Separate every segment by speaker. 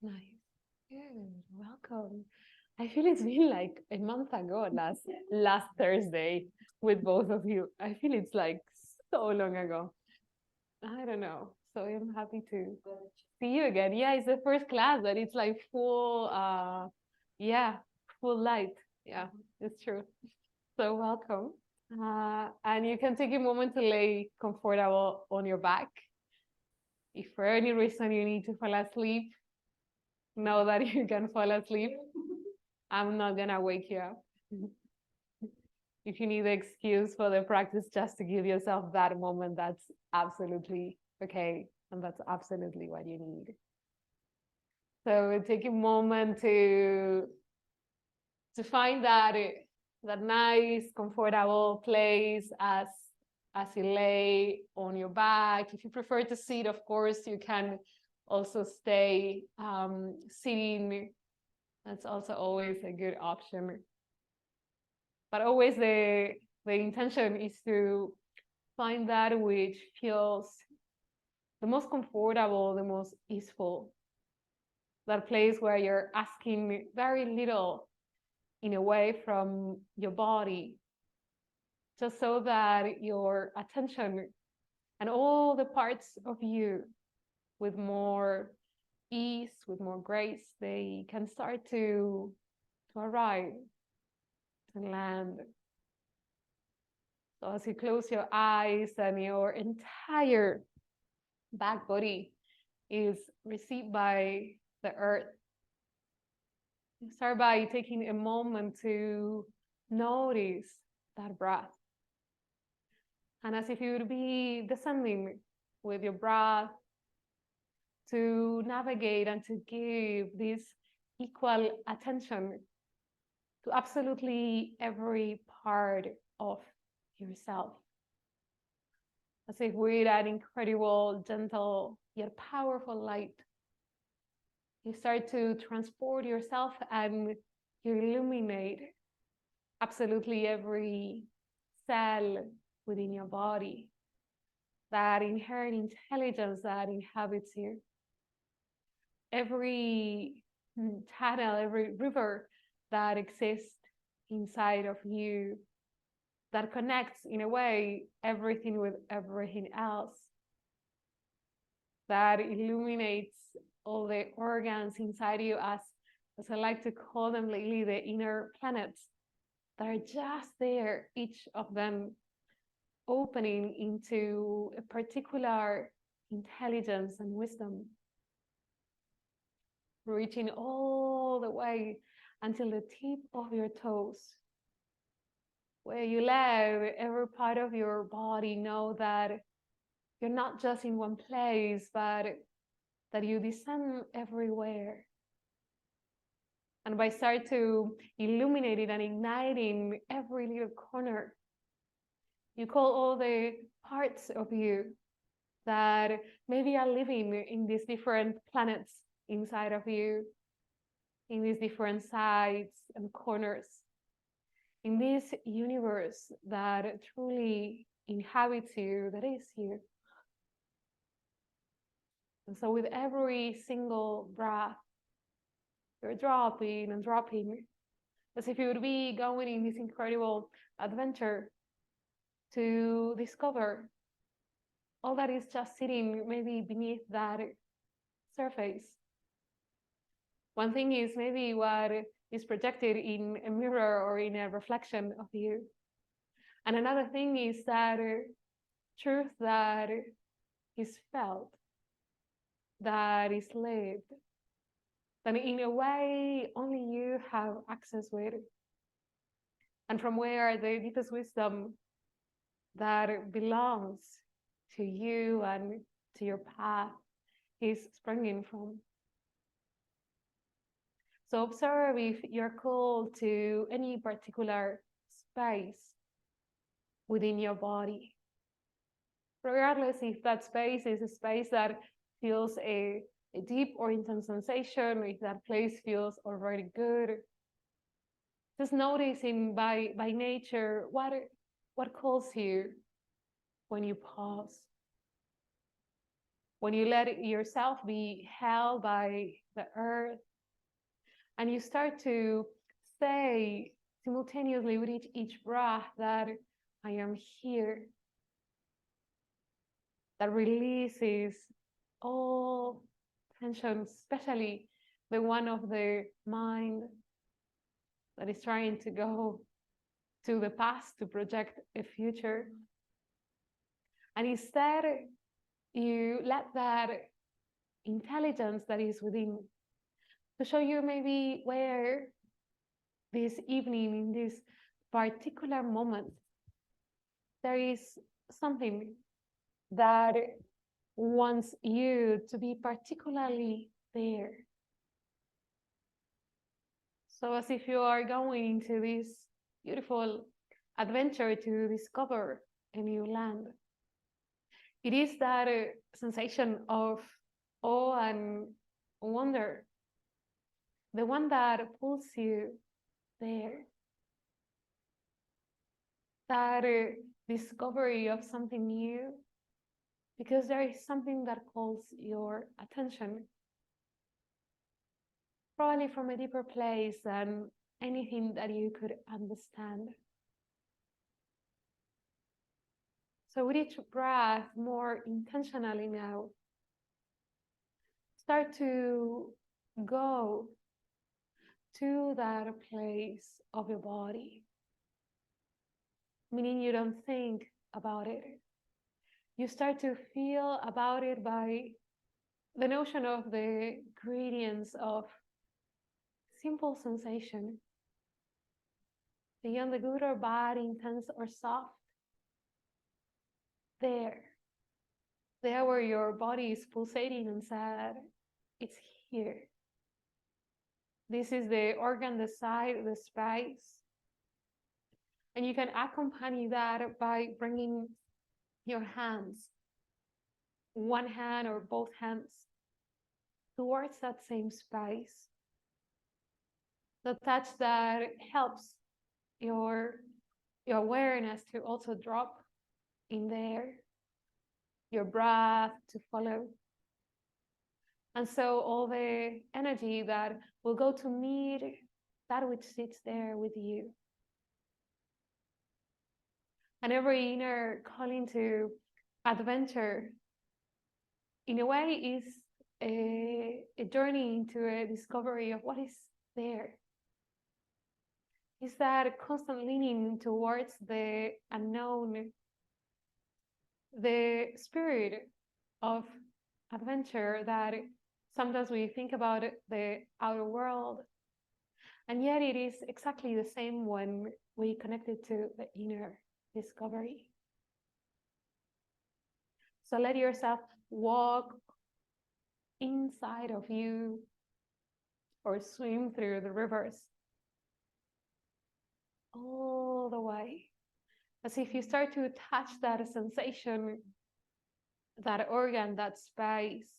Speaker 1: Nice. Good. Welcome. I feel it's been like a month ago, last Thursday, with both of you. I feel it's like so long ago. I don't know. So I'm happy to see you again. Yeah, it's the first class, but it's like full yeah, full light. Yeah, it's true. So welcome. And you can take a moment to lay comfortable on your back. If for any reason you need to fall asleep, know that you can fall asleep. I'm not gonna wake you up. If you need the excuse for the practice just to give yourself that moment, that's absolutely okay. And that's absolutely what you need. So take a moment to find that nice, comfortable place as you lay on your back. If you prefer to sit, of course, you can also stay sitting. That's also always a good option. But always the intention is to find that which feels the most comfortable, the most easeful. That place where you're asking very little in a way from your body, just so that your attention and all the parts of you with more ease, with more grace, they can start to arrive and land. So as you close your eyes and your entire back body is received by the earth, you start by taking a moment to notice that breath. And as if you would be descending with your breath to navigate and to give this equal attention to absolutely every part of yourself. As if with an incredible, gentle, yet powerful light, you start to transport yourself and you illuminate absolutely every cell within your body, that inherent intelligence that inhabits you. Every channel, every river that exists inside of you, that connects in a way everything with everything else, that illuminates all the organs inside you, as I like to call them lately, the inner planets that are just there, each of them opening into a particular intelligence and wisdom, reaching all the way until the tip of your toes, where you let every part of your body know that you're not just in one place, but that you descend everywhere. And by start to illuminating and igniting every little corner, you call all the parts of you that maybe are living in these different planets inside of you, in these different sides and corners, in this universe that truly inhabits you, that is you. And so with every single breath, you're dropping and dropping, as if you would be going in this incredible adventure to discover all that is just sitting maybe beneath that surface. One thing is maybe what is projected in a mirror or in a reflection of you. And another thing is that truth that is felt, that is lived, that in a way only you have access with. And from where the deepest wisdom that belongs to you and to your path is springing from. So observe if you're called to any particular space within your body, regardless if that space is a space that feels a deep or intense sensation, if that place feels already good. Just noticing by nature what calls you when you pause, when you let yourself be held by the earth. And you start to say simultaneously with each breath that I am here. That releases all tension, especially the one of the mind that is trying to go to the past to project a future. And instead, you let that intelligence that is within to show you maybe where this evening, in this particular moment, there is something that wants you to be particularly there. So as if you are going into this beautiful adventure to discover a new land. It is that sensation of awe and wonder, the one that pulls you there. That discovery of something new, because there is something that calls your attention, probably from a deeper place than anything that you could understand. So with each breath, more intentionally now, start to go to that place of your body, meaning you don't think about it. You start to feel about it by the notion of the gradients of simple sensation, beyond the good or bad, intense or soft. There where your body is pulsating and sad, it's here. This is the organ, the side, the space. And you can accompany that by bringing your hands, one hand or both hands, towards that same space. The touch that helps your awareness to also drop in there, your breath to follow. And so all the energy that will go to meet that which sits there with you. And every inner calling to adventure, in a way, is a journey into a discovery of what is there. Is that constant leaning towards the unknown, the spirit of adventure that sometimes we think about the outer world, and yet it is exactly the same when we connect it to the inner discovery. So let yourself walk inside of you or swim through the rivers all the way, as if you start to touch that sensation, that organ, that space,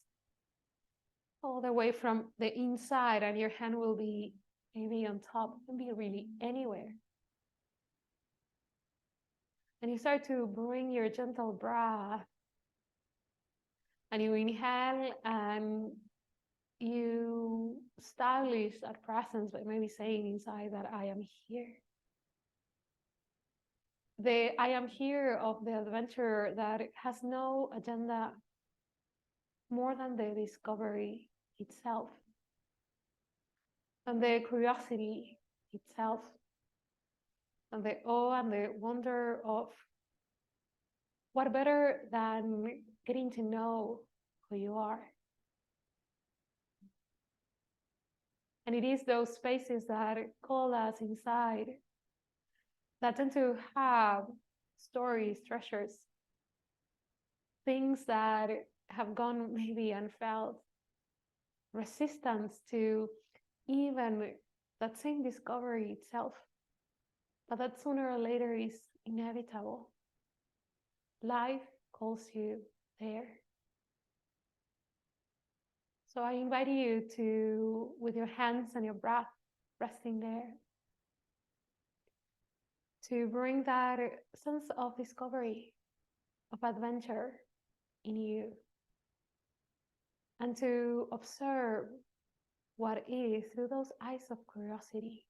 Speaker 1: all the way from the inside, and your hand will be maybe on top, it can be really anywhere. And you start to bring your gentle breath, and you inhale and you establish that presence by maybe saying inside that I am here. The I am here of the adventure that has no agenda more than the discovery itself and the curiosity itself and the awe and the wonder of what better than getting to know who you are. And it is those spaces that call us inside that tend to have stories, treasures, things that have gone maybe unfelt, resistance to even that same discovery itself, but that sooner or later is inevitable. Life calls you there. So I invite you to, with your hands and your breath resting there, to bring that sense of discovery, of adventure in you, and to observe what is through those eyes of curiosity.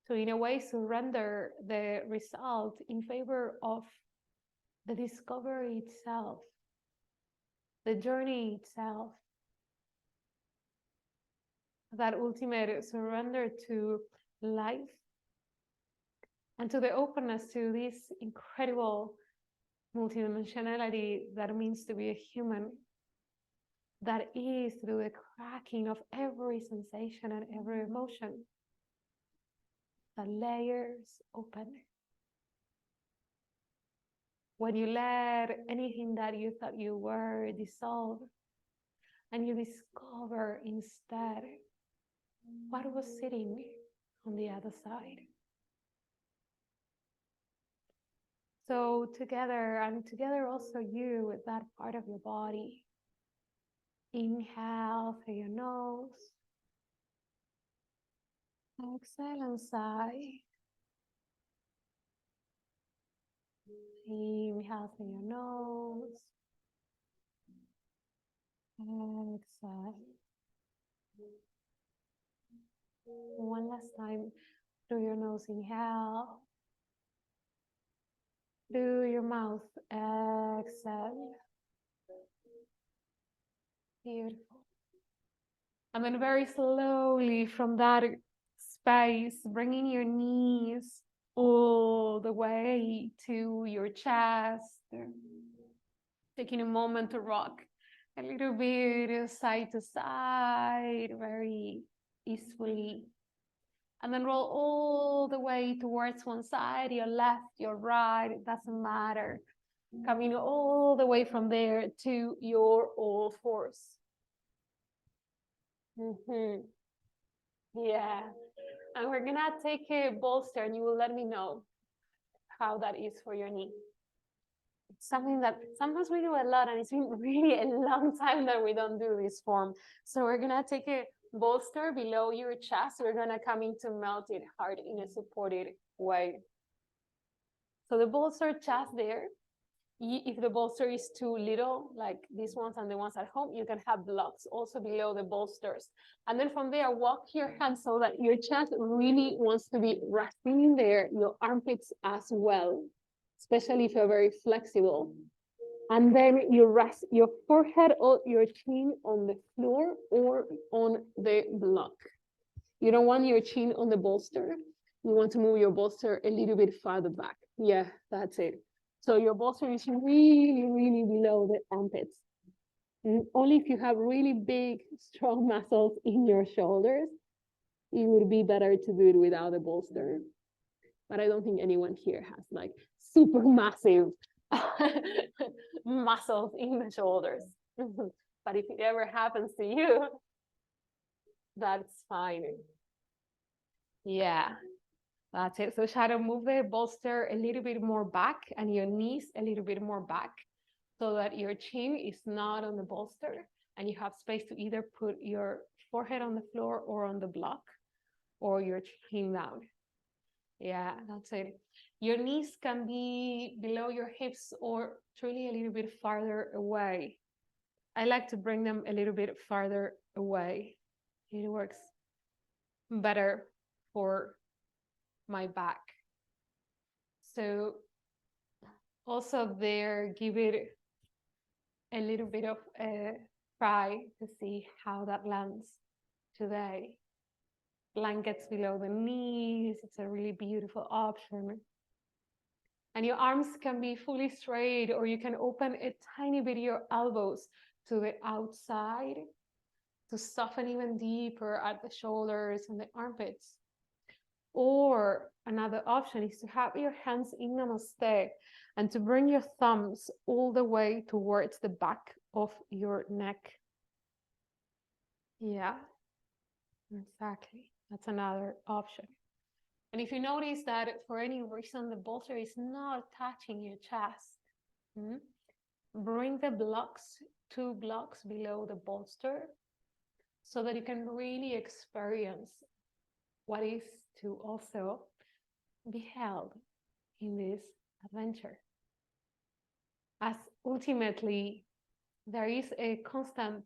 Speaker 1: So in a way, surrender the result in favor of the discovery itself, the journey itself, that ultimate surrender to life and to the openness to this incredible multidimensionality that means to be a human, that is through the cracking of every sensation and every emotion, the layers open. When you let anything that you thought you were dissolve, and you discover instead what was sitting on the other side. So together, and together also you with that part of your body. Inhale through your nose. Exhale and sigh. Inhale through your nose. Exhale. One last time through your nose, inhale. Through your mouth, exhale. Beautiful. And then very slowly from that space, bringing your knees all the way to your chest. Taking a moment to rock a little bit side to side, very easily. And then roll all the way towards one side, your left, your right, it doesn't matter. Coming all the way from there to your all fours. Yeah. And we're gonna take a bolster and you will let me know how that is for your knee. It's something that sometimes we do a lot and it's been really a long time that we don't do this form. So we're gonna take a bolster below your chest. We're gonna come in to melt it hard in a supported way. So the bolster chest there, if the bolster is too little, like these ones and the ones at home, you can have blocks also below the bolsters. And then from there, walk your hands so that your chest really wants to be resting in there, your armpits as well, especially if you're very flexible. And then you rest your forehead or your chin on the floor or on the block. You don't want your chin on the bolster. You want to move your bolster a little bit farther back. Yeah, that's it. So your bolster is really, really below the armpits. And only if you have really big, strong muscles in your shoulders, it would be better to do it without a bolster. But I don't think anyone here has like super massive muscles in the shoulders. But if it ever happens to you, that's fine. Yeah, that's it. So Shadow, move the bolster a little bit more back and your knees a little bit more back so that your chin is not on the bolster and you have space to either put your forehead on the floor or on the block or your chin down. Yeah, that's it. Your knees can be below your hips or truly a little bit farther away. I like to bring them a little bit farther away. It works better for my back. So also there, give it a little bit of a try to see how that lands today. Blankets below the knees, it's a really beautiful option. And your arms can be fully straight, or you can open a tiny bit your elbows to the outside to soften even deeper at the shoulders and the armpits. Or another option is to have your hands in Namaste and to bring your thumbs all the way towards the back of your neck. Yeah, exactly. That's another option. And if you notice that for any reason the bolster is not touching your chest, bring the blocks, 2 blocks below the bolster so that you can really experience what is to also be held in this adventure. As ultimately there is a constant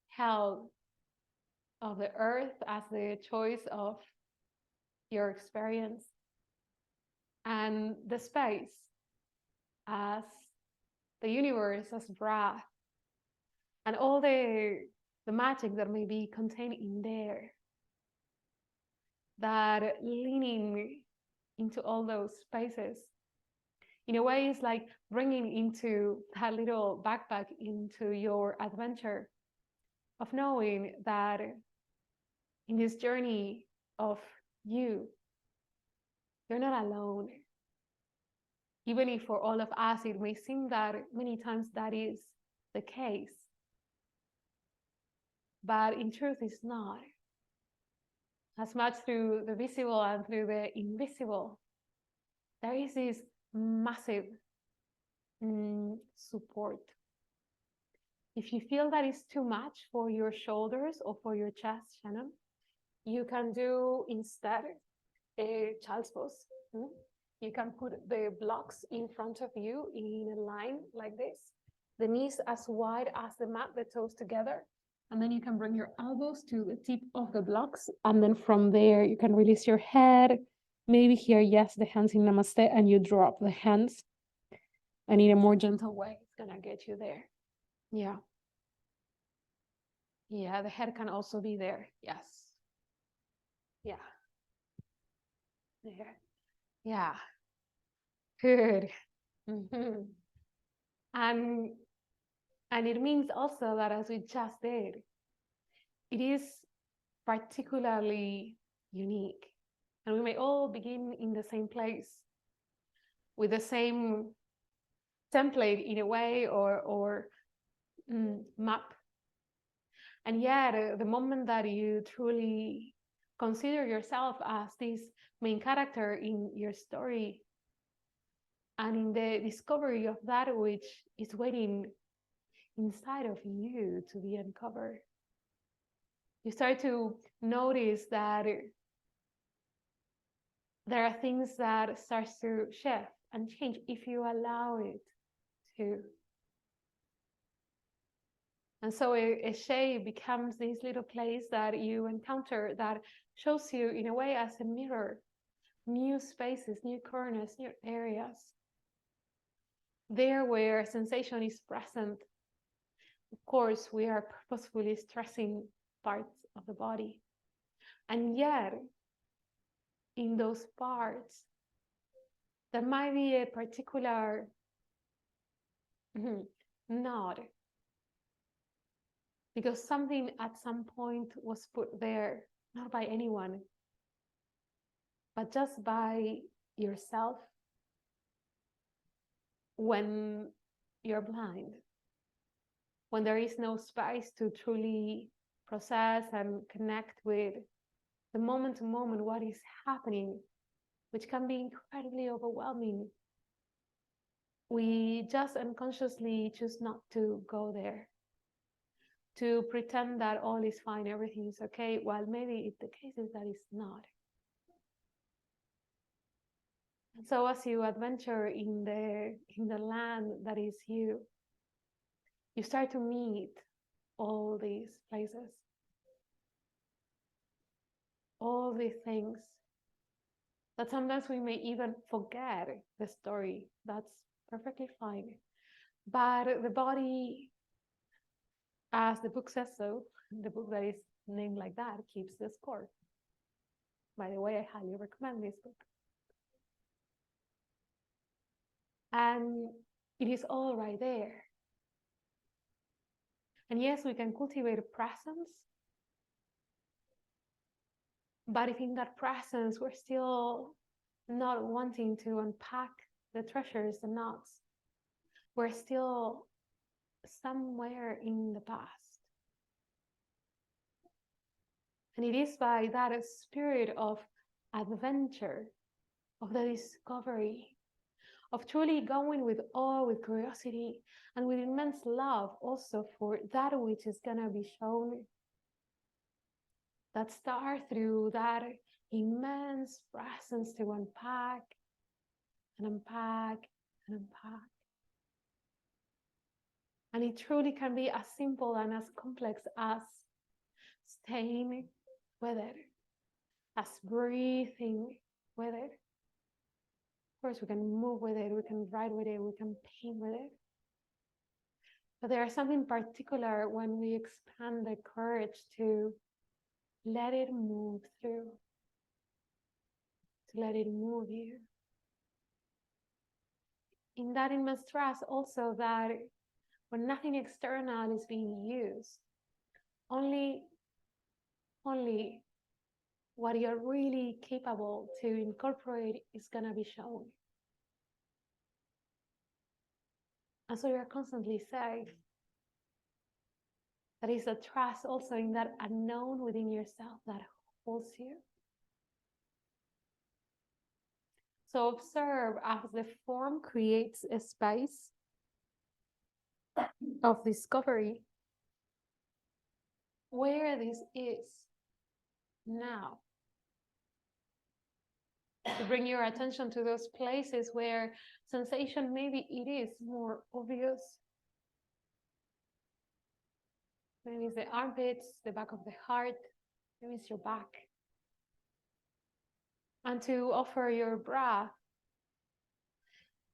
Speaker 1: held of the earth as the choice of your experience, and the space as the universe as breath, and all the magic that may be contained in there, that leaning into all those spaces in a way is like bringing into that little backpack into your adventure of knowing that in this journey of you're not alone. Even if for all of us it may seem that many times that is the case, but in truth it's not. As much through the visible and through the invisible, there is this massive support. If you feel that is too much for your shoulders or for your chest, Shannon, you can do instead a child's pose. You can put the blocks in front of you in a line like this, the knees as wide as the mat, the toes together. And then you can bring your elbows to the tip of the blocks. And then from there, you can release your head. Maybe here, yes, the hands in Namaste, and you drop the hands. And in a more gentle way, it's going to get you there. Yeah. Yeah, the head can also be there. Yes. Yeah. There. Yeah. Good. Mm-hmm. And it means also that, as we just did, it is particularly unique. And we may all begin in the same place with the same template in a way or map. And yet, the moment that you truly consider yourself as this main character in your story and in the discovery of that which is waiting inside of you to be uncovered, you start to notice that there are things that start to shift and change if you allow it to. And so a shade becomes this little place that you encounter that shows you in a way as a mirror, new spaces, new corners, new areas. There where sensation is present, of course, we are purposefully stressing parts of the body. And yet, in those parts, there might be a particular nod, because something at some point was put there, not by anyone, but just by yourself when you're blind, when there is no space to truly process and connect with the moment to moment what is happening, which can be incredibly overwhelming. We just unconsciously choose not to go there, to pretend that all is fine, everything is okay, while maybe the case is that it's not. And so as you adventure in the land that is you start to meet all these places, all these things that sometimes we may even forget the story. That's perfectly fine. But the body, as the book says so, the book that is named like that, keeps the score. By the way, I highly recommend this book. And it is all right there. And yes, we can cultivate a presence, but if in that presence we're still not wanting to unpack the treasures, the knots, we're still somewhere in the past. And it is by that spirit of adventure, of the discovery, of truly going with awe, with curiosity, and with immense love also for that which is going to be shown, that start through that immense presence to unpack and unpack and unpack. And it truly can be as simple and as complex as staying with it, as breathing with it. Of course, we can move with it, we can write with it, we can paint with it. But there's something particular when we expand the courage to let it move through, to let it move you. In that immense trust also that when nothing external is being used, only what you're really capable to incorporate is going to be shown. And so you're constantly safe. That is a trust also in that unknown within yourself that holds you. So observe as the form creates a space of discovery where this is now. To bring your attention to those places where sensation, maybe it is more obvious. Maybe it's the armpits, the back of the heart, maybe it's your back. And to offer your breath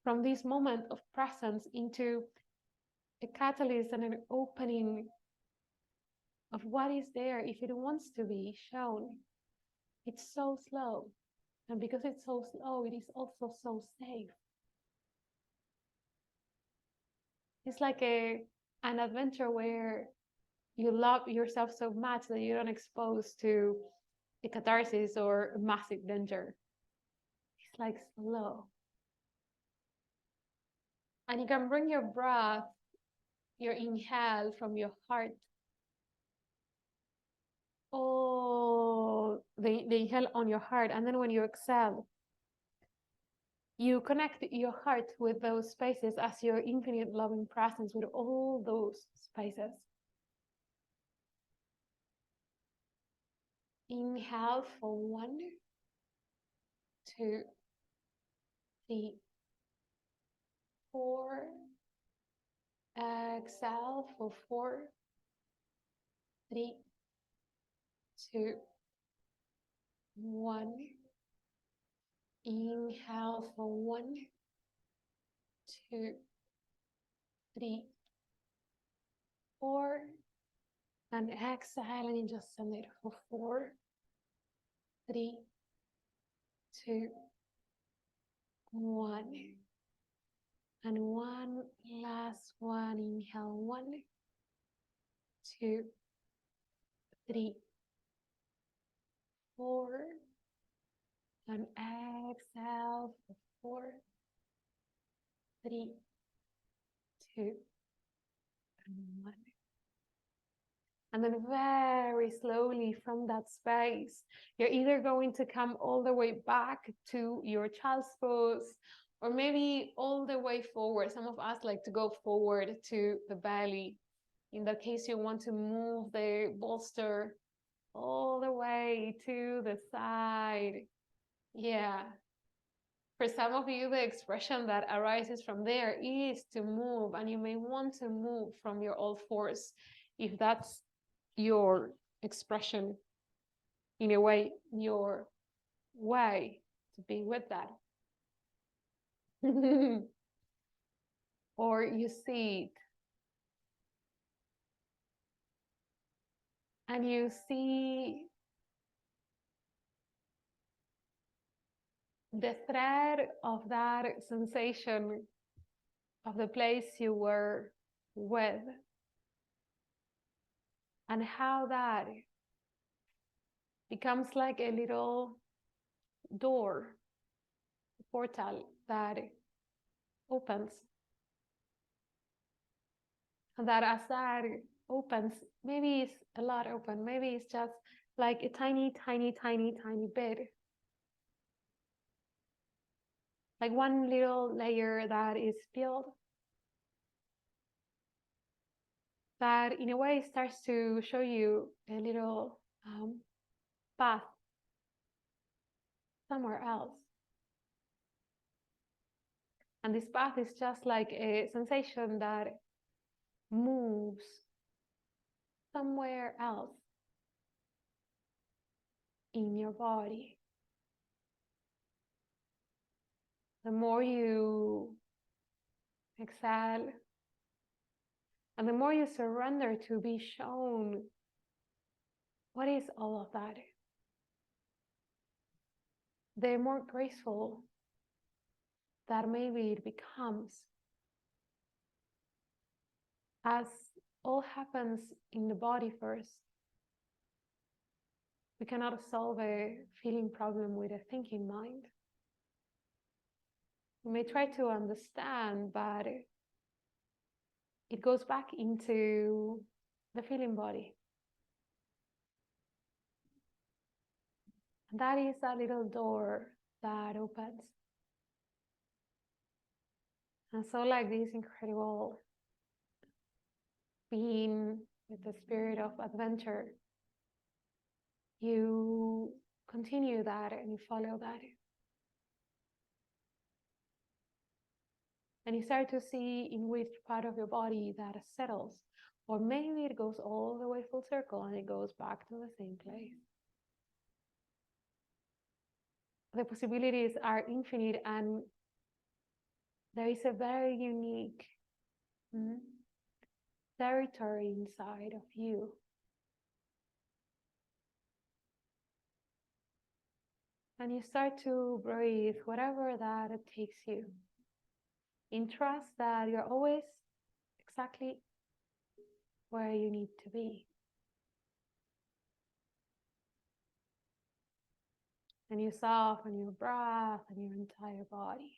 Speaker 1: from this moment of presence into a catalyst and an opening of what is there if it wants to be shown. It's so slow. And because it's so slow, it is also so safe. It's like an adventure where you love yourself so much that you don't expose to a catharsis or a massive danger. It's like slow. And you can bring your breath, your inhale from your heart. Oh, the inhale on your heart. And then when you exhale, you connect your heart with those spaces as your infinite loving presence with all those spaces. Inhale for 1, 2, 3, 4. Exhale for 4, 3, 2, 1. Inhale for 1, 2, 3, 4. And exhale and just send it for 4, 3, 2, 1. And one last one. Inhale 1, 2, 3, 4. And exhale for 4, 3, 2, and 1. And then very slowly from that space, you're either going to come all the way back to your child's pose, or maybe all the way forward. Some of us like to go forward to the belly. In that case, you want to move the bolster all the way to the side. Yeah. For some of you, the expression that arises from there is to move, and you may want to move from your all fours if that's your expression, in a way, your way to be with that. Or you see it and you see the thread of that sensation of the place you were with, and how that becomes like a little door, portal that opens. And that as that opens, maybe it's a lot open, maybe it's just like a tiny, tiny, tiny, tiny bit. Like one little layer that is peeled, that in a way starts to show you a little path somewhere else. And this path is just like a sensation that moves somewhere else. in your body. The more you exhale, and the more you surrender to be shown what is all of that, the more graceful that maybe it becomes, as all happens in the body first. We cannot solve a feeling problem with a thinking mind. We may try to understand, but it goes back into the feeling body. And that is that little door that opens. And so, like this incredible being with the spirit of adventure, you continue that and you follow that. And you start to see in which part of your body that settles. Or maybe it goes all the way full circle and it goes back to the same place. The possibilities are infinite, and there is a very unique territory inside of you. And you start to breathe whatever that it takes you, in trust that you're always exactly where you need to be. And you soften your breath and your entire body.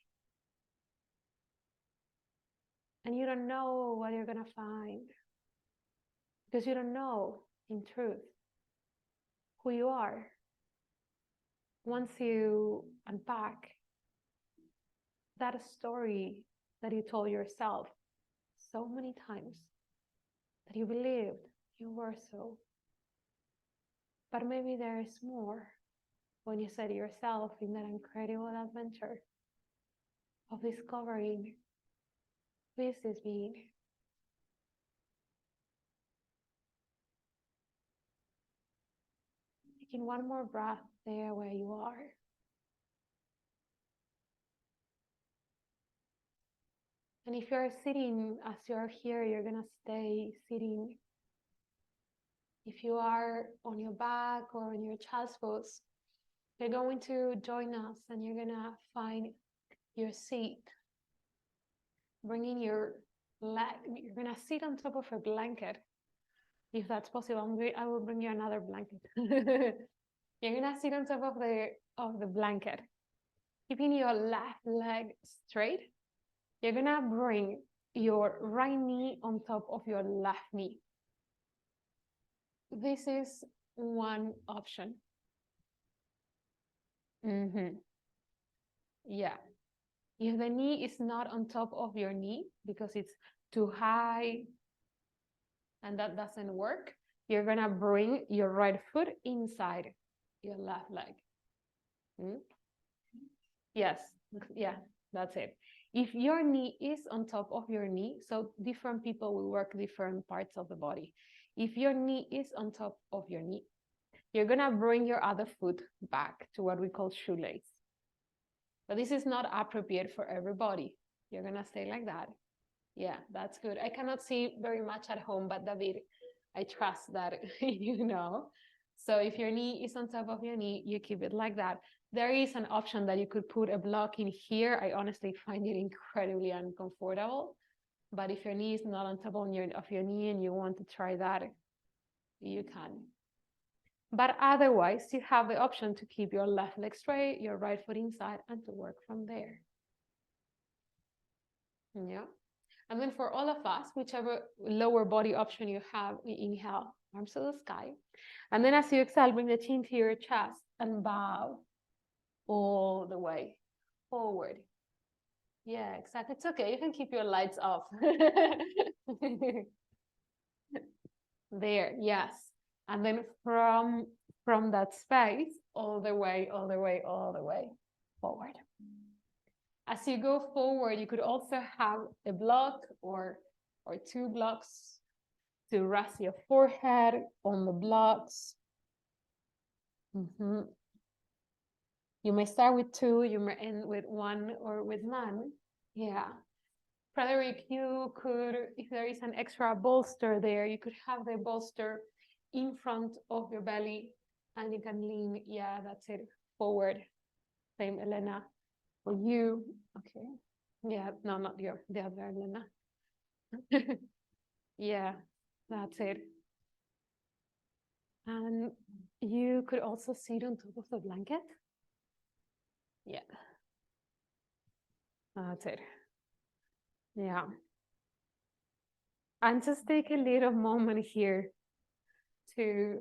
Speaker 1: And you don't know what you're going to find, because you don't know, in truth, who you are. Once you unpack that story that you told yourself so many times, that you believed you were so. But maybe there is more when you set yourself in that incredible adventure of discovering who is this being. Taking one more breath there where you are. And if you're sitting, as you're here, you're going to stay sitting. If you are on your back or on your child's pose, you're going to join us and you're going to find your seat. Bringing your leg, you're going to sit on top of a blanket. If that's possible, I will bring you another blanket. You're going to sit on top of the blanket. Keeping your left leg straight. You're going to bring your right knee on top of your left knee. This is one option. Yeah. If the knee is not on top of your knee because it's too high and that doesn't work, you're going to bring your right foot inside your left leg. Yes. Yeah, that's it. If your knee is on top of your knee, so different people will work different parts of the body. If your knee is on top of your knee, you're going to bring your other foot back to what we call shoelace. But this is not appropriate for everybody. You're going to stay like that. Yeah, that's good. I cannot see very much at home, but David, I trust that you know. So if your knee is on top of your knee, you keep it like that. There is an option that you could put a block in here. I honestly find it incredibly uncomfortable. But if your knee is not on top of your knee and you want to try that, you can. But otherwise, you have the option to keep your left leg straight, your right foot inside, and to work from there. Yeah. And then for all of us, whichever lower body option you have, inhale, arms to the sky. And then as you exhale, bring the chin to your chest and bow all the way forward. Yeah, exactly. It's okay. You can keep your lights off. There, yes. And then from that space, all the way forward. As you go forward, you could also have a block or two blocks to rest your forehead on the blocks. Mm-hmm. You may start with 2, you may end with 1 or with none. Yeah. Frederick, you could, if there is an extra bolster there, you could have the bolster in front of your belly and you can lean, yeah, that's it, forward. Same, Elena. For you, okay. Yeah, no, not you, the other Elena. Yeah, that's it. And you could also sit on top of the blanket. Yeah. That's it. Yeah. And just take a little moment here to,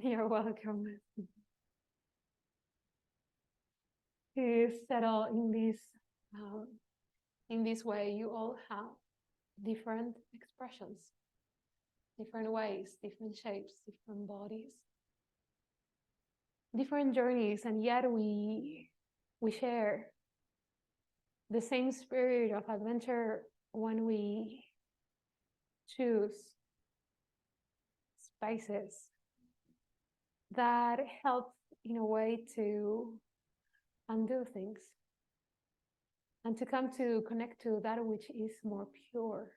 Speaker 1: you're welcome, to settle in this way. You all have different expressions, different ways, different shapes, different bodies, different journeys, and yet we share the same spirit of adventure when we choose spaces that help in a way to undo things and to come to connect to that which is more pure,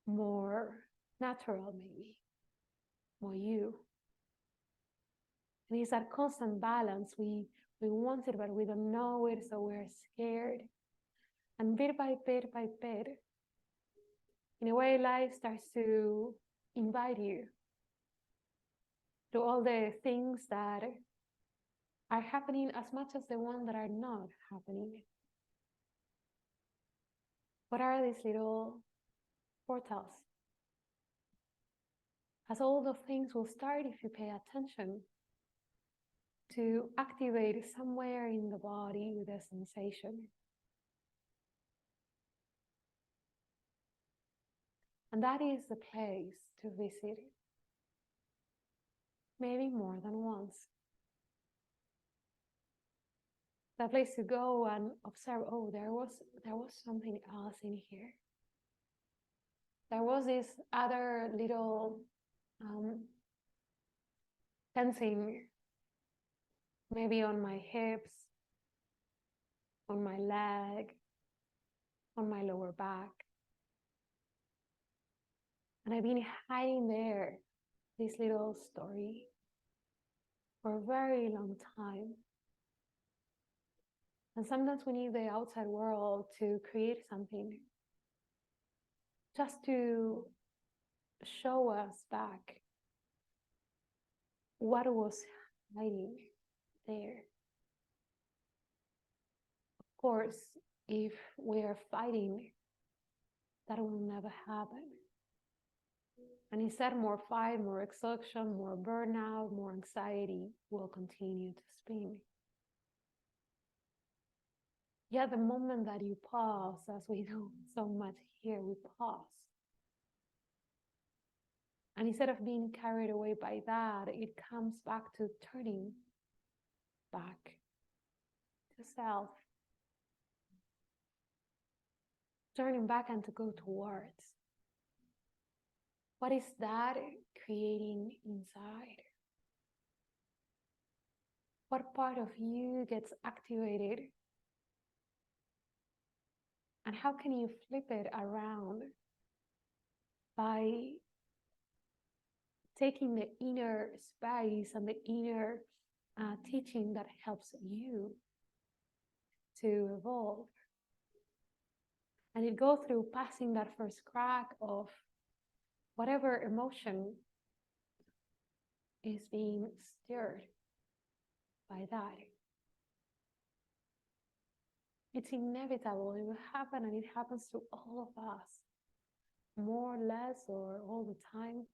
Speaker 1: more natural, maybe more you. And it's that constant balance. We want it, but we don't know it, so we're scared. And bit by bit by bit, in a way, life starts to invite you to all the things that are happening as much as the ones that are not happening. What are these little portals? As all the things will start if you pay attention to activate somewhere in the body with a sensation. And that is the place to visit, maybe more than once. That place to go and observe, oh, there was something else in here. There was this other little tensing, maybe on my hips, on my leg, on my lower back. And I've been hiding there, this little story, for a very long time. And sometimes we need the outside world to create something, just to show us back what was hiding there. Of course, if we are fighting, that will never happen. And instead, more fight, more exhaustion, more burnout, more anxiety will continue to spin. Yet the moment that you pause, as we do so much here, we pause. And instead of being carried away by that, it comes back to turning back to self. Turning back and to go towards. What is that creating inside? What part of you gets activated? And how can you flip it around by taking the inner space and the inner teaching that helps you to evolve? And it goes through passing that first crack of whatever emotion is being stirred by that. It's inevitable. It will happen, and it happens to all of us, more or less, or all the time.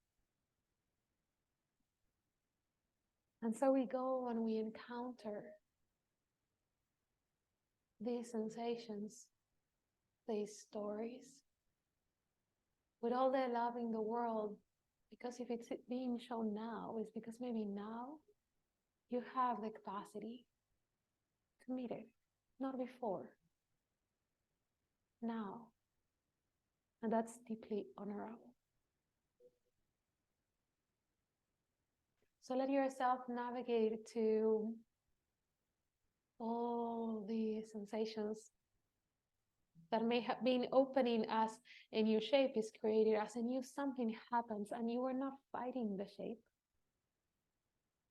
Speaker 1: And so we go and we encounter these sensations, these stories, with all the love in the world, because if it's being shown now, it's because maybe now you have the capacity to meet it, not before, now. And that's deeply honorable. So let yourself navigate to all these sensations that may have been opening as a new shape is created, as a new something happens, and you are not fighting the shape.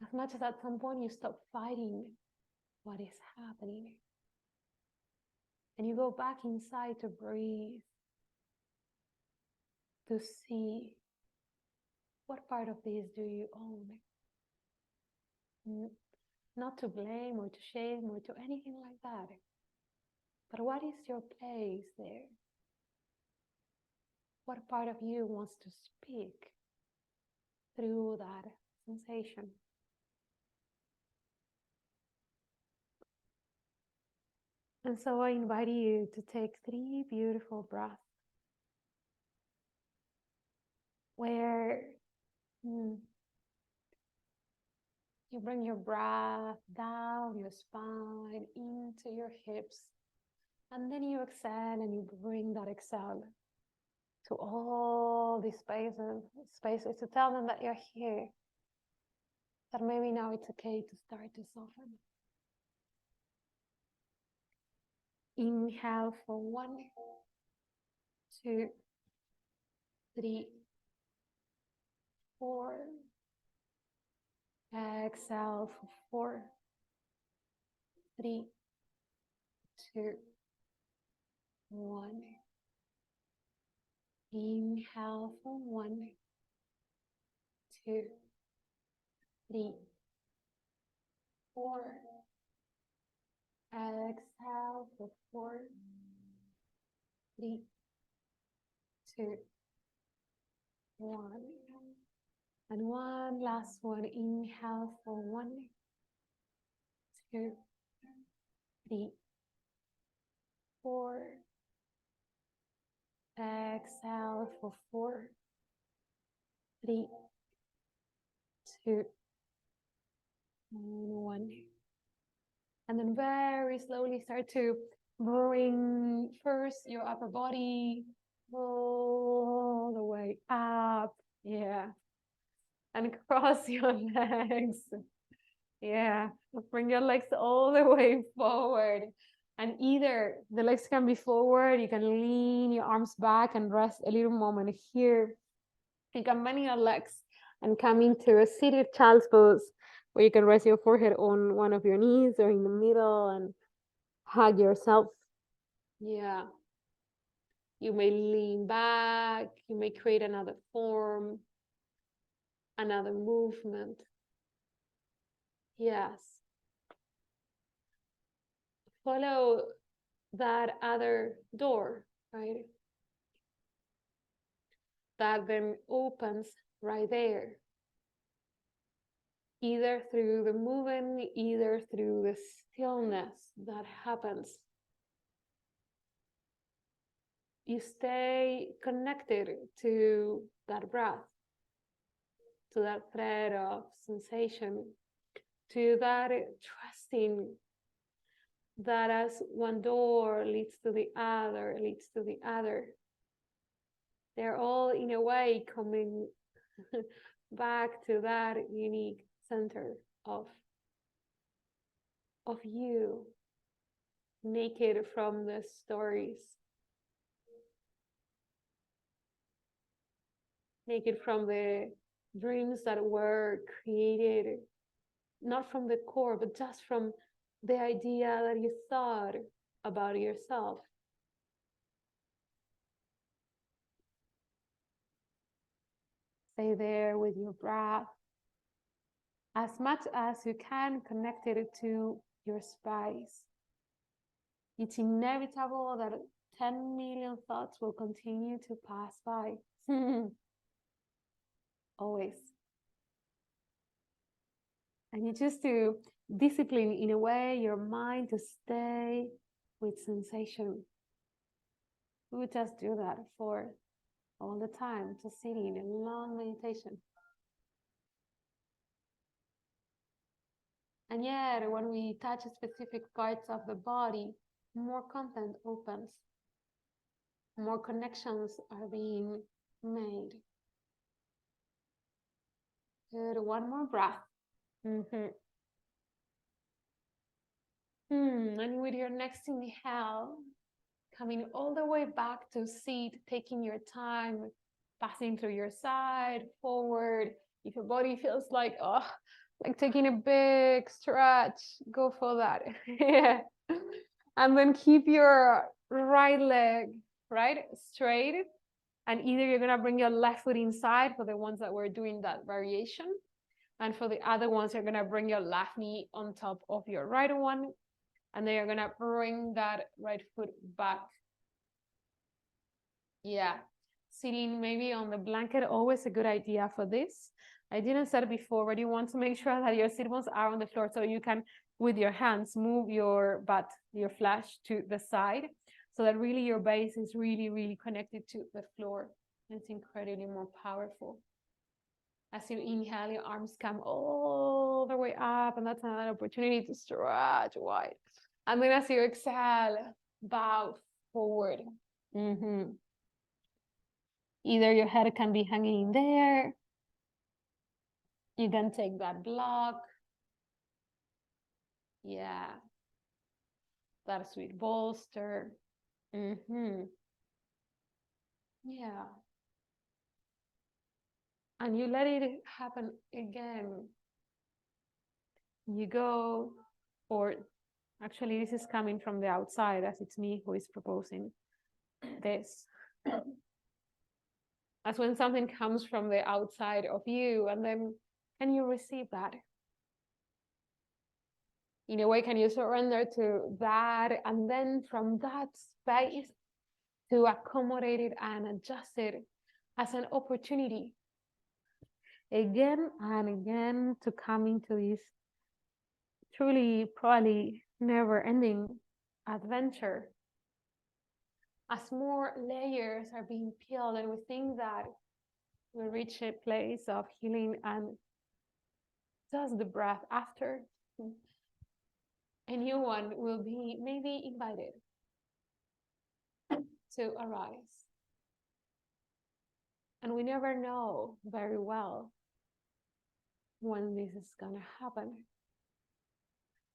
Speaker 1: As much as at some point you stop fighting what is happening. And you go back inside to breathe, to see what part of this do you own. Not to blame or to shame or to anything like that. But what is your place there? What part of you wants to speak through that sensation? And so I invite you to take 3 beautiful breaths where you bring your breath down your spine into your hips, and then you exhale and you bring that exhale to all these spaces to tell them that you're here, that maybe now it's okay to start to soften. Inhale for 1, 2, 3, 4. Exhale for 4, 3, 2, 1. Inhale for 1, 2, 3, 4. Exhale for 4, 3, 2, 1. And one last one. Inhale for 1, 2, 3, 4. Exhale for 4, 3, 2, 1. And then very slowly start to bring first your upper body all the way up. Yeah. And cross your legs. Yeah. Bring your legs all the way forward. And either the legs can be forward, you can lean your arms back and rest a little moment here. You can bend your legs and come into a seated child's pose, where you can rest your forehead on one of your knees or in the middle and hug yourself. Yeah. You may lean back, you may create another form, another movement. Yes. Follow that other door, right? That then opens right there. Either through the movement, either through the stillness that happens. You stay connected to that breath, to that thread of sensation, to that trusting that as one door leads to the other, they're all in a way coming back to that unique center of you, naked from the stories, naked from the dreams that were created, not from the core, but just from the idea that you thought about yourself. Stay there with your breath. As much as you can, connect it to your space. It's inevitable that 10 million thoughts will continue to pass by. Always. And you just to discipline in a way your mind to stay with sensation. We would just do that for all the time, just sitting in a long meditation. And yet, when we touch specific parts of the body, more content opens, more connections are being made. Good. One more breath. And with your next inhale, coming all the way back to seat, taking your time, passing through your side, forward. If your body feels like, oh, like taking a big stretch, go for that. Yeah. And then keep your right leg, right, straight. And either you're gonna bring your left foot inside for the ones that were doing that variation. And for the other ones, you're gonna bring your left knee on top of your right one. And then you're gonna bring that right foot back. Yeah, sitting maybe on the blanket, always a good idea for this. I didn't say it before, but you want to make sure that your sit bones are on the floor so you can, with your hands, move your butt, your flesh to the side, so that really your base is really, really connected to the floor. It's incredibly more powerful. As you inhale, your arms come all the way up, and that's another opportunity to stretch wide. And then as you exhale, bow forward. Either your head can be hanging there. You can take that block. Yeah. That sweet bolster. Yeah. And you let it happen again. You go, or actually this is coming from the outside, as it's me who is proposing this. As when something comes from the outside of you, and then can you receive that? In a way, can you surrender to that? And then from that space, to accommodate it and adjust it as an opportunity again and again to come into this truly, probably never-ending adventure. As more layers are being peeled, and we think that we reach a place of healing, and just the breath after, a new one will be maybe invited to arise. And we never know very well when this is going to happen.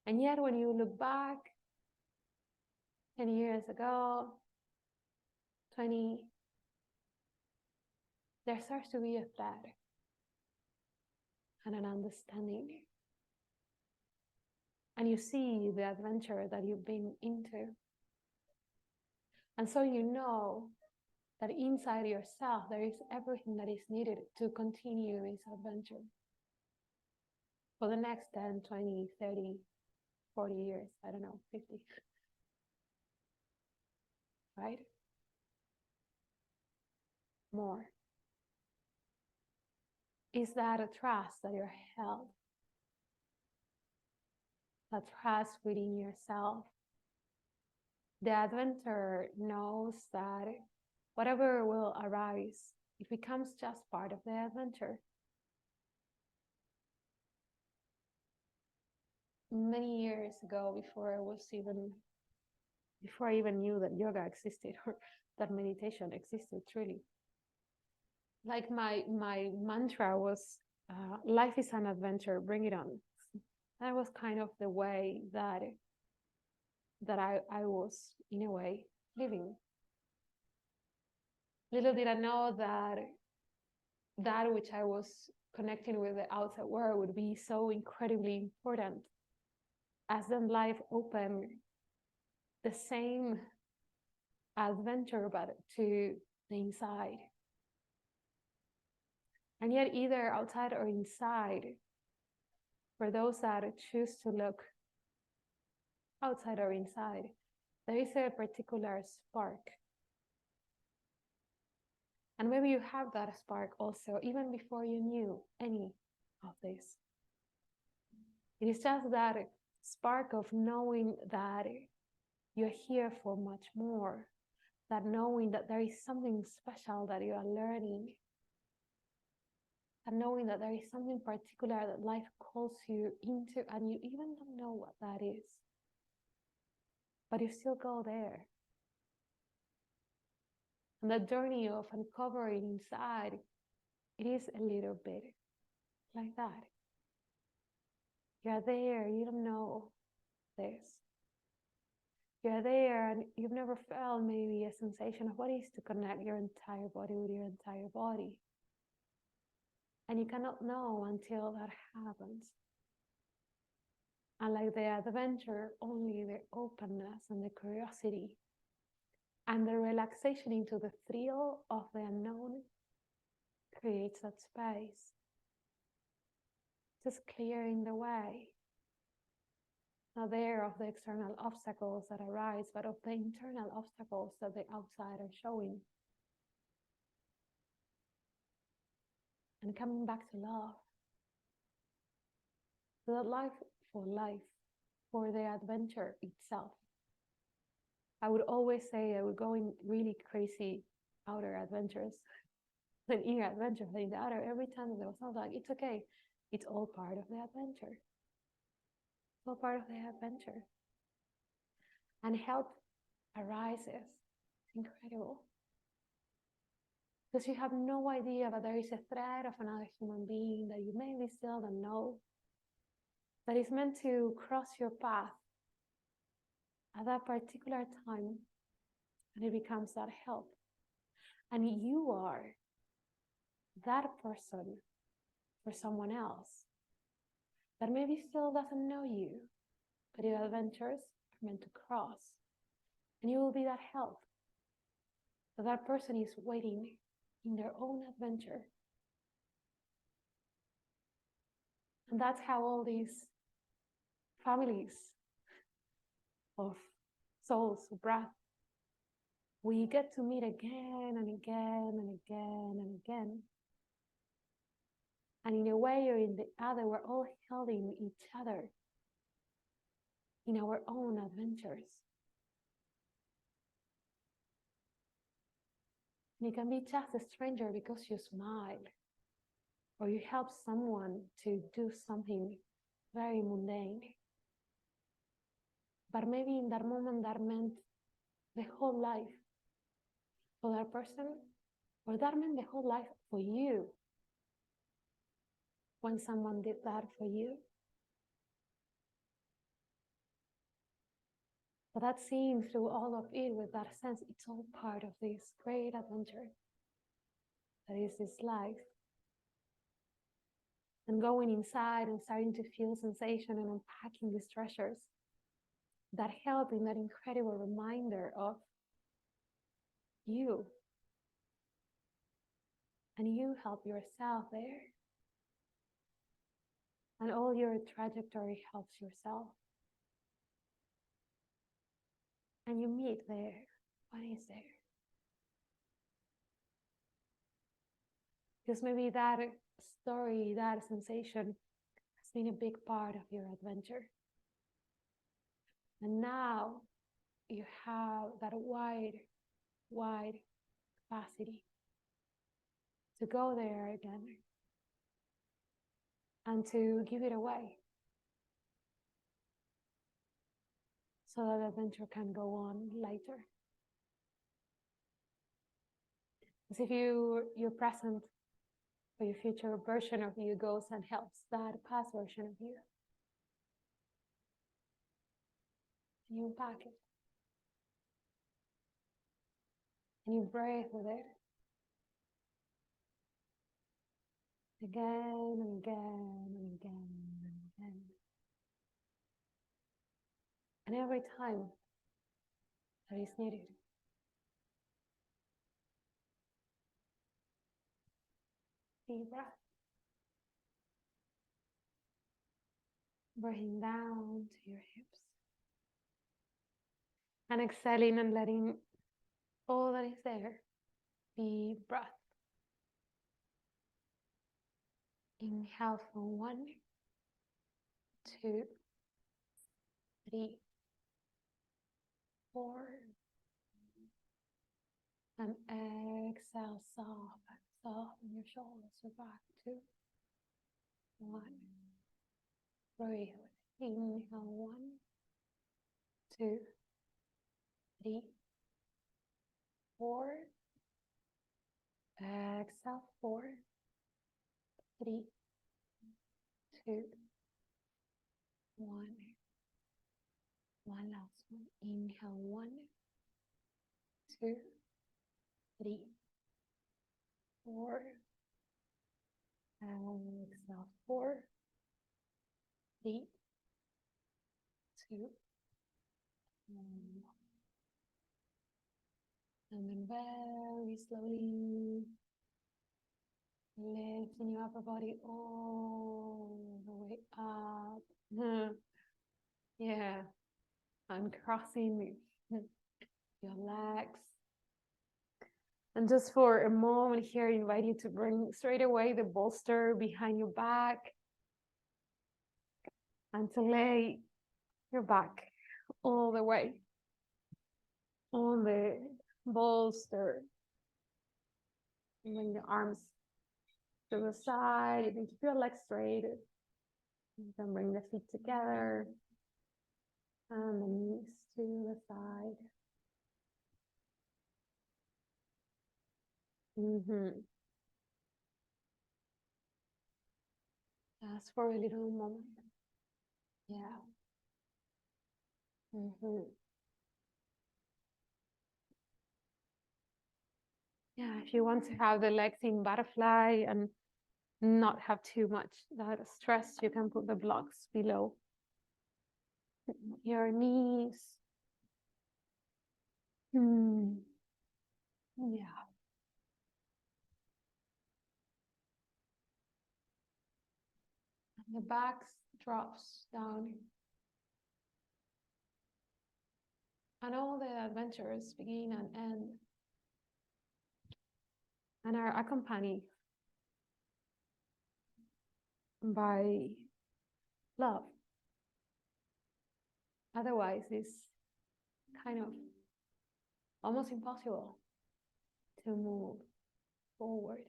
Speaker 1: And yet, when you look back 10 years ago, 20, there starts to be a thread and an understanding. And you see the adventure that you've been into. And so you know that inside yourself, there is everything that is needed to continue this adventure for the next 10, 20, 30, 40 years, I don't know, 50. Right? More. Is that a trust that you're held? A trust within yourself. The adventurer knows that whatever will arise, it becomes just part of the adventure. Many years ago, before I even knew that yoga existed or that meditation existed truly, like my mantra was, life is an adventure, bring it on. That was kind of the way that I was, in a way, living. Little did I know that which I was connecting with the outside world would be so incredibly important, as then life opened the same adventure, but to the inside. And yet, either outside or inside, for those that choose to look outside or inside, there is a particular spark. And maybe you have that spark also, even before you knew any of this. It is just that spark of knowing that you're here for much more, that knowing that there is something special that you are learning, and knowing that there is something particular that life calls you into, and you even don't know what that is, but you still go there. And the journey of uncovering inside, it is a little bit like that. You're there, you don't know this. You're there and you've never felt maybe a sensation of what it is to connect your entire body with your entire body. And you cannot know until that happens. And like the adventure, only the openness and the curiosity and the relaxation into the thrill of the unknown creates that space. Just clearing the way. Not there of the external obstacles that arise, but of the internal obstacles that the outside are showing. And coming back to love. To that life, for the adventure itself. I would always say I would go in really crazy outer adventures, an inner adventure, in the outer. Every time there was something like, it's okay. It's all part of the adventure. It's all part of the adventure. And help arises. It's incredible. Because you have no idea, but there is a thread of another human being that you maybe still don't know, that is meant to cross your path at that particular time, and it becomes that help. And you are that person for someone else that maybe still doesn't know you, but your adventures are meant to cross. And you will be that help. So that person is waiting in their own adventure. And that's how all these families of souls, of breath, we get to meet again and again and again and again. And in a way or in the other, we're all helping each other in our own adventures. And you can be just a stranger because you smile, or you help someone to do something very mundane. But maybe in that moment that meant the whole life for that person, or that meant the whole life for you when someone did that for you. But that seeing through all of it with that sense, it's all part of this great adventure that is this life. And going inside and starting to feel sensation and unpacking these treasures that help in that incredible reminder of you. And you help yourself there. And all your trajectory helps yourself. And you meet there. What is there? Because maybe that story, that sensation has been a big part of your adventure. And now you have that wide capacity to go there again and to give it away so that the adventure can go on later. As if your present or your future version of you goes and helps that past version of you. And you unpack it. And you breathe with it. Again and again and again and again. And every time that is needed. Deep breath. Breathing down to your hips. And exhaling and letting all that is there be breath. Inhale for 1, 2, 3, 4. And exhale, soften your shoulders, your back. 2, 1. Breathe. Inhale, 1, 2, 3, 4. Exhale, 4, 3, 2, 1. One last one. Inhale, 1, 2, 3, 4. And exhale, 4, 3, 2, 1. And then very slowly lifting your upper body all the way up. Yeah. And crossing your legs. And just for a moment here, I invite you to bring straight away the bolster behind your back and to lay your back all the way on the bolster. And bring your arms to the side. You can keep your legs straight. You can bring the feet together and the knees to the side. Just for a little moment. Yeah. Yeah, if you want to have the legs in butterfly and not have too much that stress, you can put the blocks below your knees. Yeah. And the back drops down. And all the adventures begin and end and are accompanied by love. Otherwise, it's kind of almost impossible to move forward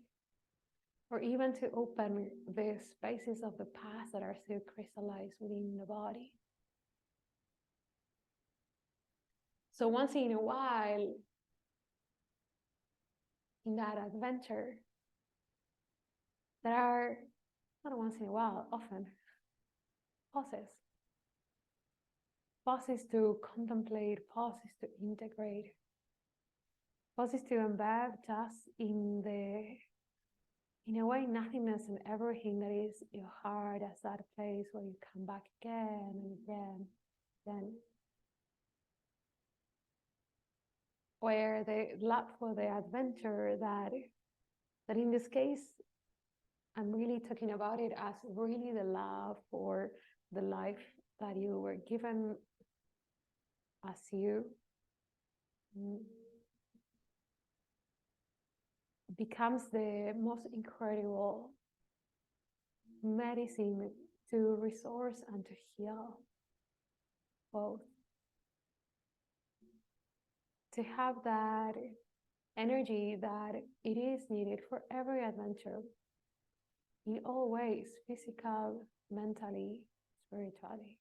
Speaker 1: or even to open the spaces of the past that are still crystallized within the body. So once in a while, in that adventure, there are, not once in a while, often, pauses to contemplate, pauses to integrate, pauses to embed just in a way, nothingness and everything that is your heart as that place where you come back again and again, where the love for the adventure that in this case, I'm really talking about it as really the love for the life that you were given as you becomes the most incredible medicine to resource and to heal both. To have that energy that it is needed for every adventure in all ways, physical, mentally, spiritually.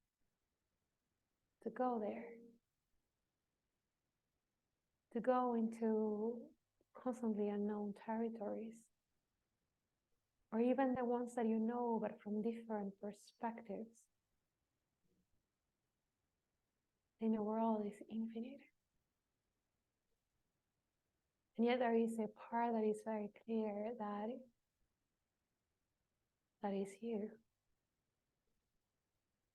Speaker 1: To go there. To go into constantly unknown territories. Or even the ones that you know, but from different perspectives. In the world is infinite. And yet there is a part that is very clear that is you.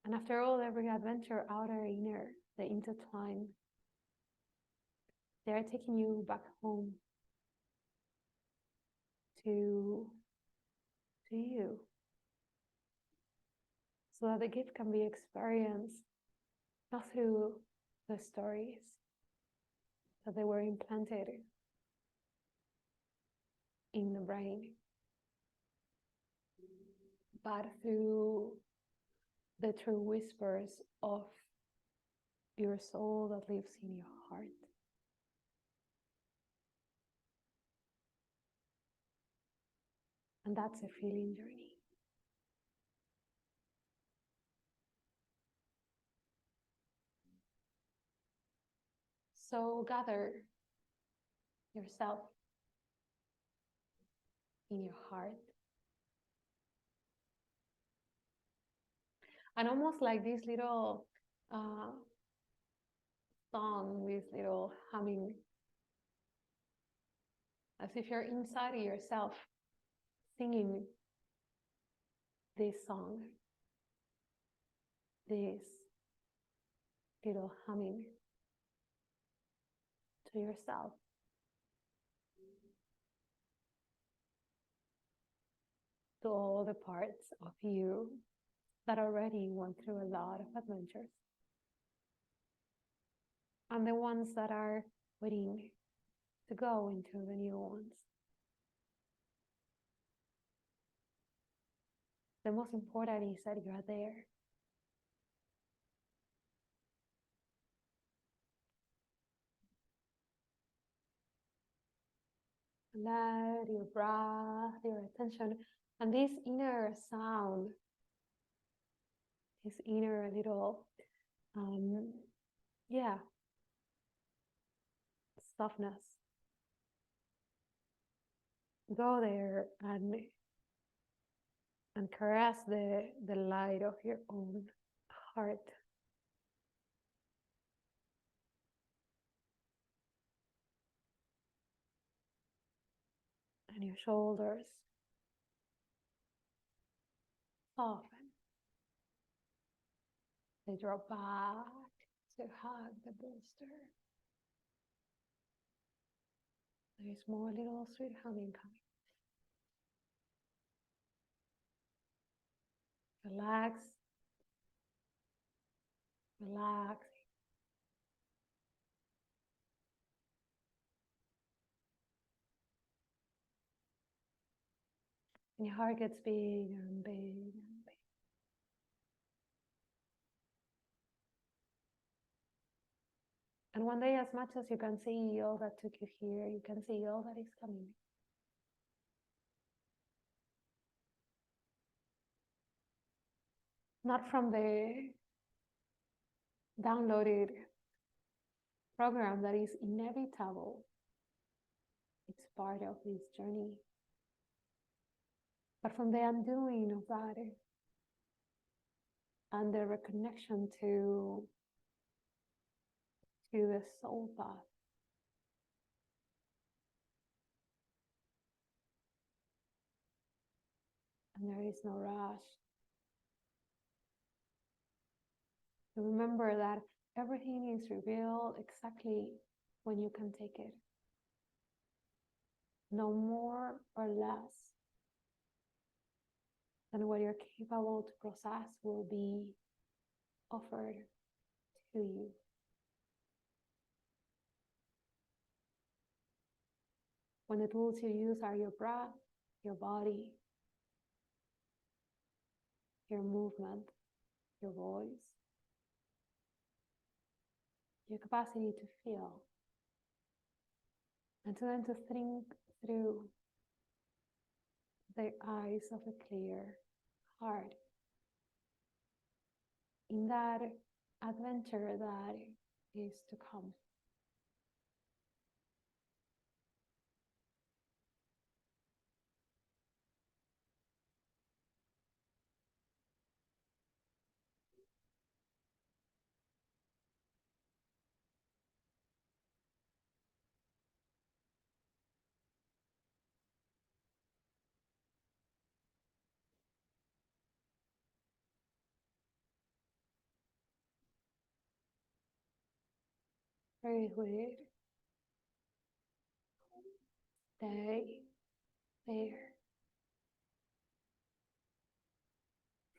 Speaker 1: And after all, every adventure, outer, inner, they intertwine. They are taking you back home to you. So that the gift can be experienced not through the stories that they were implanted in the brain, but through the true whispers of your soul that lives in your heart. And that's a feeling journey. So gather yourself in your heart. And almost like this little uh, song, this little humming, as if you're inside of yourself singing this song, this little humming to yourself. To all the parts of you that already went through a lot of adventures, and the ones that are waiting to go into the new ones. The most important is that you are there. Let your breath, your attention, and this inner sound, this inner little, yeah, softness. Go there and caress the light of your own heart. And your shoulders soften. They drop back to hug the bolster. There is more little sweet humming coming. Relax, relax. And your heart gets bigger and bigger and bigger. And one day, as much as you can see all that took you here, you can see all that is coming. Not from the downloaded program that is inevitable. It's part of this journey. But from the undoing of that and the reconnection to the soul path. And there is no rush. Remember that everything is revealed exactly when you can take it. No more or less than what you're capable to process will be offered to you. When the tools you use are your breath, your body, your movement, your voice, your capacity to feel, and to then to think through the eyes of a clear heart in that adventure that is to come. Very weird. Stay there.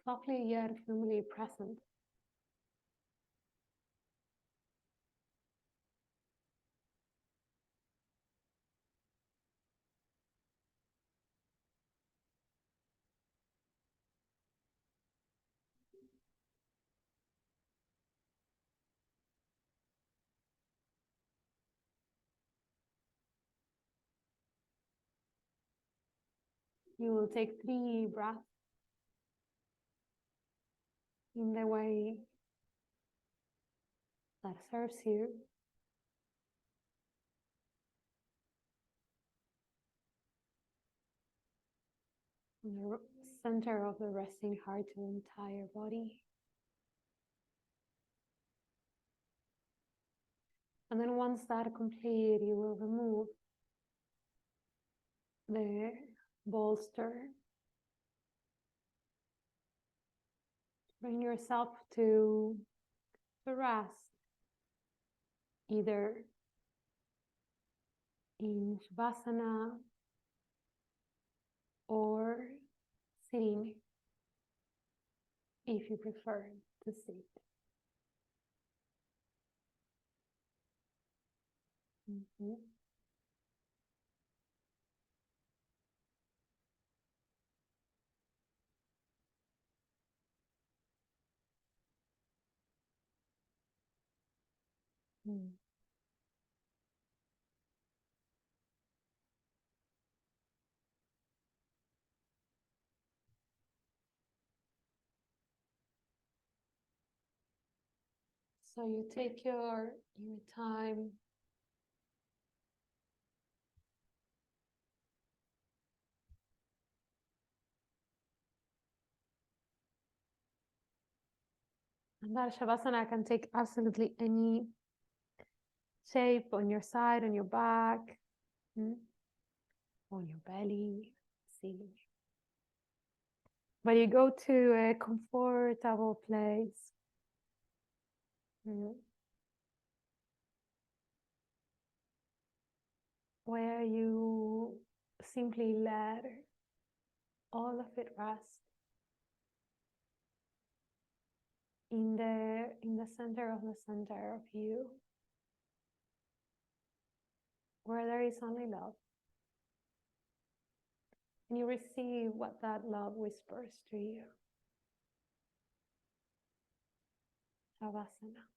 Speaker 1: Softly yet firmly present. You will take 3 breaths in the way that serves you. From the center of the resting heart to the entire body. And then once that complete, you will remove the bolster. Bring yourself to rest, either in Shavasana or sitting if you prefer to sit. Mm-hmm. Mm. So you take your time and that Shavasana can take absolutely any shape on your side, on your back, on your belly, ceiling. But you go to a comfortable place. Where you simply let all of it rest in the center of you, where there is only love. And you receive what that love whispers to you. Shavasana.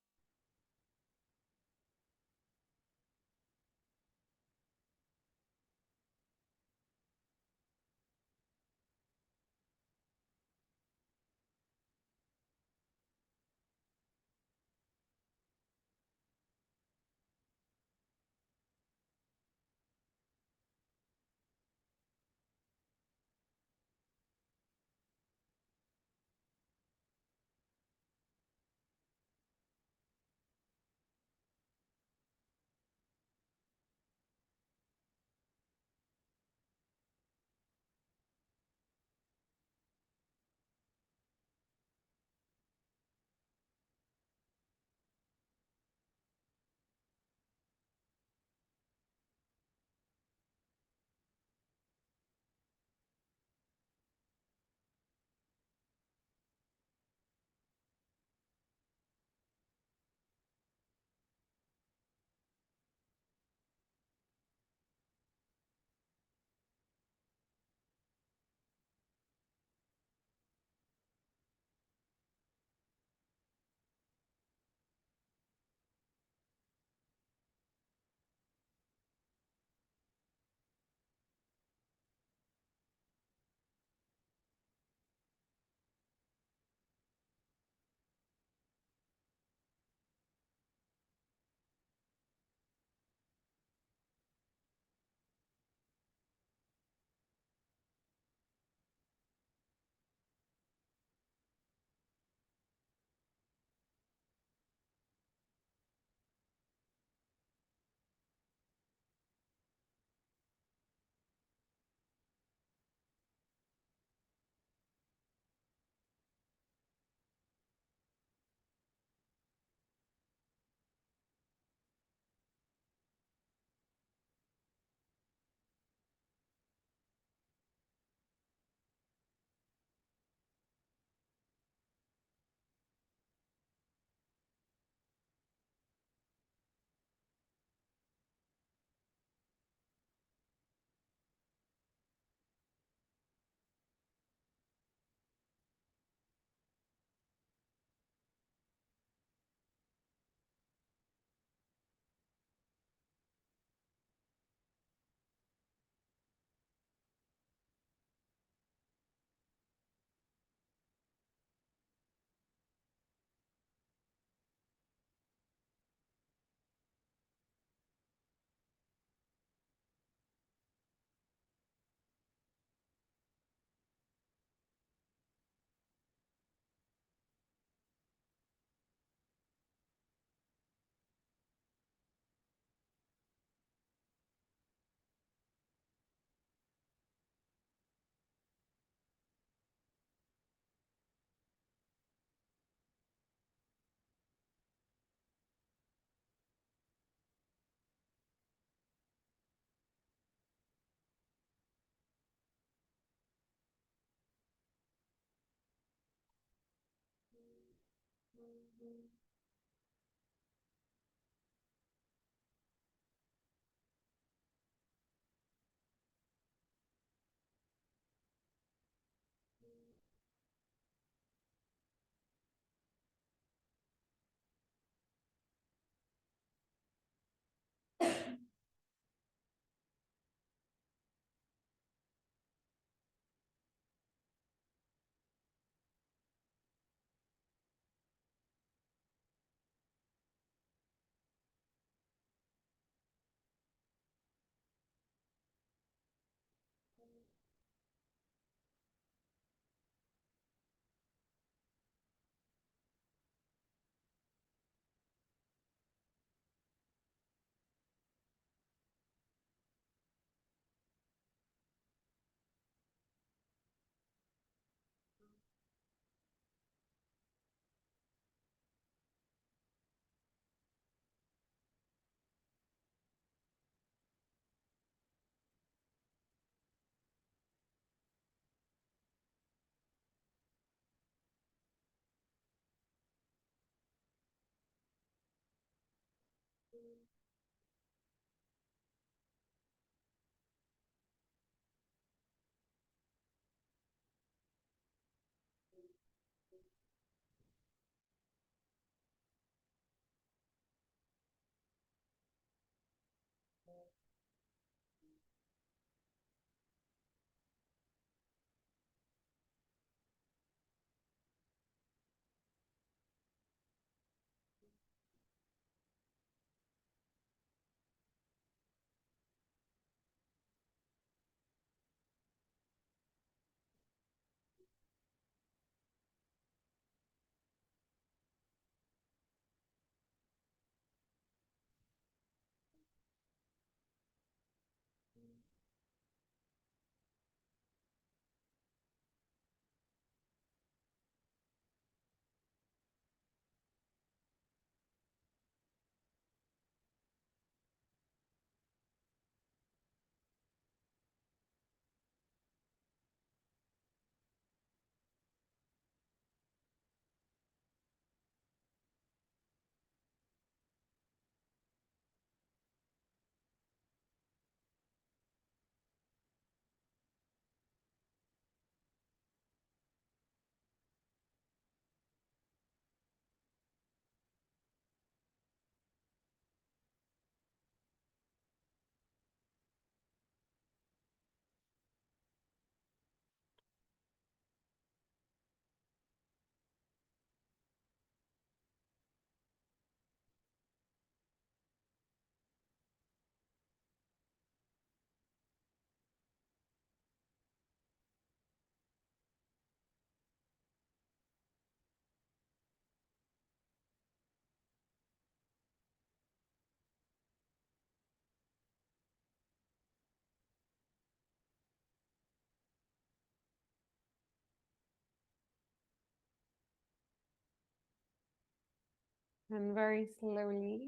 Speaker 1: And very slowly,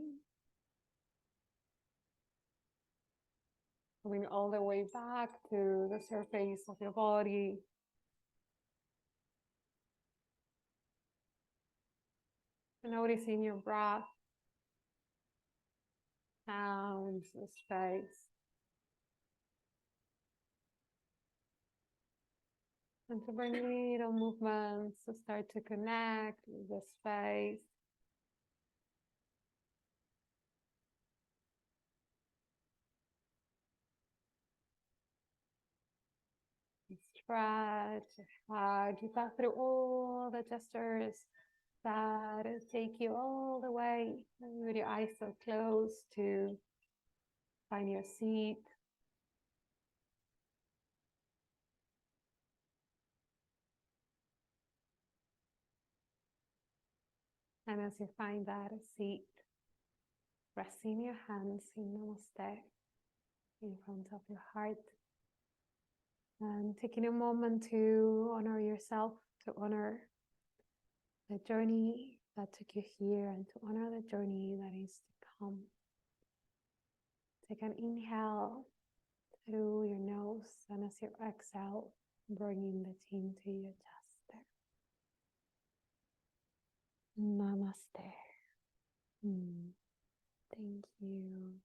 Speaker 1: going all the way back to the surface of your body. And noticing your breath, sounds, the space. And to bring little movements to start to connect with the space. Stretch, hug. You pass through all the gestures that take you all the way with your eyes so closed to find your seat. And as you find that seat, resting your hands in Namaste in front of your heart. And taking a moment to honor yourself, to honor the journey that took you here and to honor the journey that is to come. Take an inhale through your nose, and as you exhale, bringing the chin to your chest there. Namaste. Thank you.